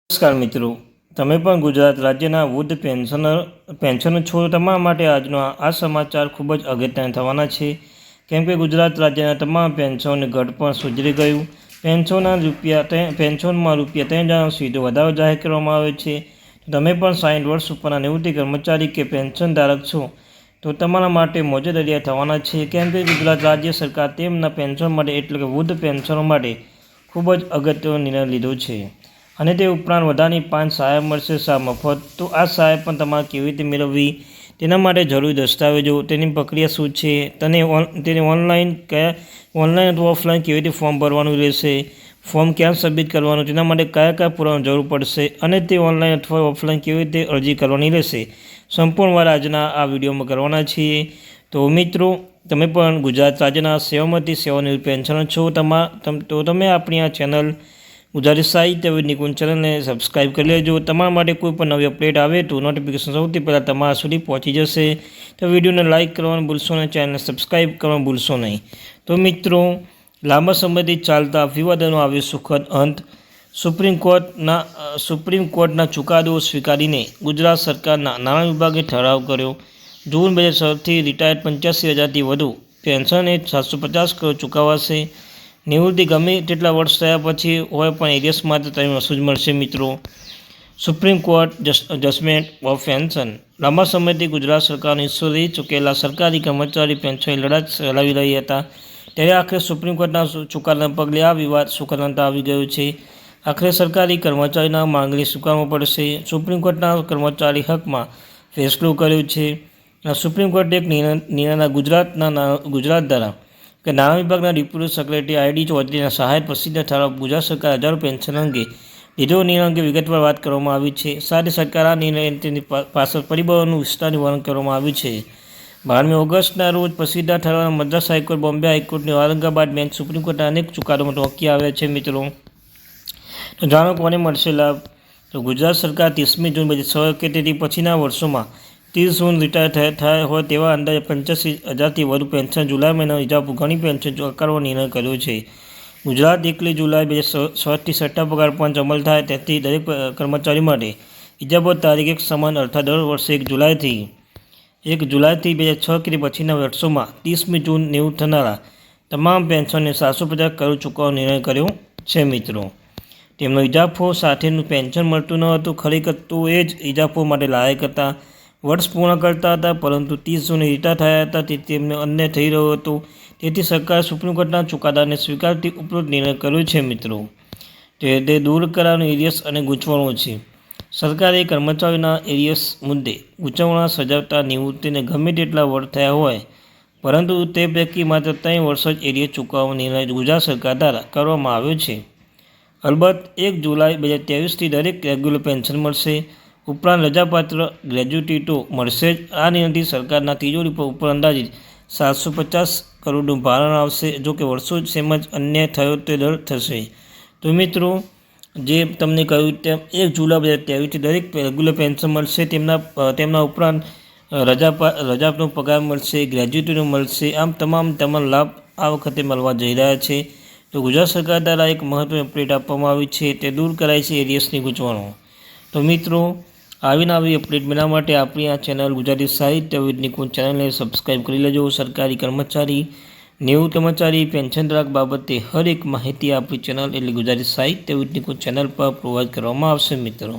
નમસ્કાર મિત્રો, તમે પણ ગુજરાત રાજ્યના વૃદ્ધ પેન્શનર છો. તમારા માટે આજનો આ સમાચાર ખૂબ જ અગત્યના થવાના છે, કેમ કે ગુજરાત રાજ્યના તમામ પેન્શનોની ઘટ પણ સુધરી ગયું. પેન્શનમાં રૂપિયા 3,000 સીધો વધારો જાહેર કરવામાં આવ્યો છે. તમે પણ 60 વર્ષ ઉપરના નિવૃત્તિ કર્મચારી કે પેન્શન ધારક છો તો તમારા માટે મોજે દરિયા થવાના છે, કેમ કે ગુજરાત રાજ્ય સરકાર તેમના પેન્શન માટે એટલે કે વૃદ્ધ પેન્શનો માટે ખૂબ જ અગત્યનો નિર્ણય લીધો છે. અને તે ઉપરાંત વધારાની 5 સહાય મળશે મફત. તો આ સહાય પણ તમારે કેવી રીતે મેળવવી, તેના માટે જરૂરી દસ્તાવેજો, તેની પ્રક્રિયા શું છે, તેને ઓનલાઈન અથવા ઓફલાઈન કેવી રીતે ફોર્મ ભરવાનું રહેશે, ફોર્મ ક્યાં સબમિટ કરવાનું, તેના માટે કયા પુરાવાની જરૂર પડશે અને તે ઓનલાઈન અથવા ઓફલાઈન કેવી રીતે અરજી કરવાની રહેશે, સંપૂર્ણ વાત આજના આ વિડીયોમાં કરવાના છીએ. તો મિત્રો, તમે પણ ગુજરાત રાજ્યના સેવામાંથી સેવાનિવૃત્ત પેન્શનર છો તો તમે આપણી આ ચેનલ ગુજરાતી સાહિત્ય વિદ નિકુંજ ચેનલને સબસ્ક્રાઈબ કરી લેજો. તમારા માટે કોઈ પણ નવી અપડેટ આવે તો નોટિફિકેશન સૌથી પહેલાં તમારા સુધી પહોંચી જશે. તો વિડીયોને લાઇક કરવાનું ભૂલશો નહીં, ચેનલને સબસ્ક્રાઈબ કરવાનું ભૂલશો નહીં. તો મિત્રો, લાંબા સમયથી ચાલતા વિવાદોનો આવ્યો સુખદ અંત. સુપ્રીમ કોર્ટના ચુકાદો સ્વીકારીને ગુજરાત સરકારના નાણાં વિભાગે ઠરાવ કર્યો. જૂન 2016થી રિટાયર્ડ 85,000થી વધુ પેન્શનને 750 કરોડ ચૂકવાશે. નિવૃત્તિ ગમે તેટલા વર્ષ થયા પછી હોય પણ એરિયસ માટે તમને વસૂલ મળશે. મિત્રો, Supreme Court judgement of pension. લાંબા સમયથી ગુજરાત સરકારનો હિસ્સો રહી ચૂકેલા સરકારી કર્મચારી પેન્શનની લડત ચલાવી રહ્યા હતા, ત્યારે આખરે સુપ્રીમ કોર્ટના ચુકાદાના પગલે આ વિવાદ સુખદ અંત આવી ગયો છે. આખરે સરકારી કર્મચારીના માંગણી સ્વીકારવો પડશે. સુપ્રીમ કોર્ટના કર્મચારી હકમાં ફેસલો કર્યો છે. સુપ્રીમ કોર્ટે એક નિર્ણયના ગુજરાત દ્વારા કે નાણાં વિભાગના ડેપ્યુટી સેક્રેટરી ID ચૌધરીના સહાય પ્રસિદ્ધ ઠરાવ ગુજરાત સરકાર હજારો પેન્શન અંગે લીધો નિર્ણય અંગે વિગતવાર વાત કરવામાં આવી છે. સાથે સરકાર આ નિર્ણય તેની પાછળ પરિબળોનું વિસ્તારથી વર્ણન કરવામાં આવ્યું છે. 12મી ઓગસ્ટના રોજ પ્રસિદ્ધ ઠરાવમાં મદ્રાસ હાઈકોર્ટ, બોમ્બે હાઈકોર્ટની ઔરંગાબાદ બેન્ચ સુપ્રીમ કોર્ટના અનેક ચુકાદોમાં ટોકી આવ્યા છે. મિત્રો, તો જાણો કોને મળશે લાભ. તો ગુજરાત સરકાર 30મી જૂન 2016 પછીના વર્ષોમાં 30 જૂન રિટાયર થયા હોય તેવા અંદાજે 85,000થી વધુ પેન્શન જુલાઈ મહિનાનો ઇજાફો ઘણી પેન્શન ચૂકવવાનો નિર્ણય કર્યો છે. ગુજરાત 1 જુલાઈ 2016થી છઠ્ઠા પગાર પંચ અમલ થાય તેથી દરેક કર્મચારી માટે ઇજાફો તારીખ એક સમાન, અર્થાત દર વર્ષે 1 જુલાઈથી 2006 પછીના વર્ષોમાં 30મી જૂન નિવૃત્ત થનારા તમામ પેન્શનને 750 કરોડ ચૂકવવાનો નિર્ણય કર્યો છે. મિત્રો, તેમનો ઇજાફો સાથેનું પેન્શન મળતું ન હતું. ખરેખર તો એ જ ઇજાફો માટે લાયક હતા, વર્ષ પૂર્ણ કરતા હતા, પરંતુ 30 જૂને રિટાયર થયા હતા તેથી તેમને અન્યાય થઈ રહ્યો હતો. તેથી સરકારે સુપ્રીમ કોર્ટના ચુકાદાને સ્વીકારતી ઉપરોક્ત નિર્ણય કર્યો છે. મિત્રો, તે દૂર કરાવવાનું એરિયસ અને ગૂંચવણો છે. સરકારે કર્મચારીઓના એરિયસ મુદ્દે ગૂંચવણા સજાવતા નિવૃત્તિને ગમે તેટલા વર્ષ થયા હોય, પરંતુ તે પૈકી માત્ર 3 વર્ષ જ એરિયસ ચૂકવવાનો નિર્ણય ગુજરાત સરકાર દ્વારા કરવામાં આવ્યો છે. અલબત્ત 1 જુલાઈ 2023થી દરેક રેગ્યુલર પેન્શન મળશે. ઉપરાંત રજાપાત્ર ગ્રેજ્યુટી તો મળશે જ. આ નિર્ણયથી સરકારના તિજોરી પર ઉપર અંદાજિત 750 કરોડનું ભારણ આવશે. જો કે વર્ષો તેમજ અન્યાય થયો તે દર થશે. તો મિત્રો, જે તમને કહ્યું તેમ 1 જુલાઈ 2023થી દરેક રેગ્યુલર પેન્શન મળશે. તેમના ઉપરાંત રજાનો પગાર મળશે, ગ્રેજ્યુટીનો મળશે. આમ તમામ લાભ આ વખતે મળવા જઈ રહ્યા છે. તો ગુજરાત સરકાર દ્વારા એક મહત્વની અપડેટ આપવામાં આવી છે, તે દૂર કરાય છે એરિયસની ગૂંચવણો. તો મિત્રો, આવી અપડેટ મેળવવા માટે આપણી આ ચેનલ ગુજરાતી સાહિત્ય વિદ નિકુંજ ચેનલને સબસ્ક્રાઈબ કરી લેજો. સરકારી કર્મચારી, નિવૃત્ત કર્મચારી, પેન્શન ધારક બાબતે હર એક માહિતી આપણી ચેનલ એટલે ગુજરાતી સાહિત્ય વિદ નિકુંજ ચેનલ પર પ્રોવાઈડ કરવામાં આવશે. મિત્રો.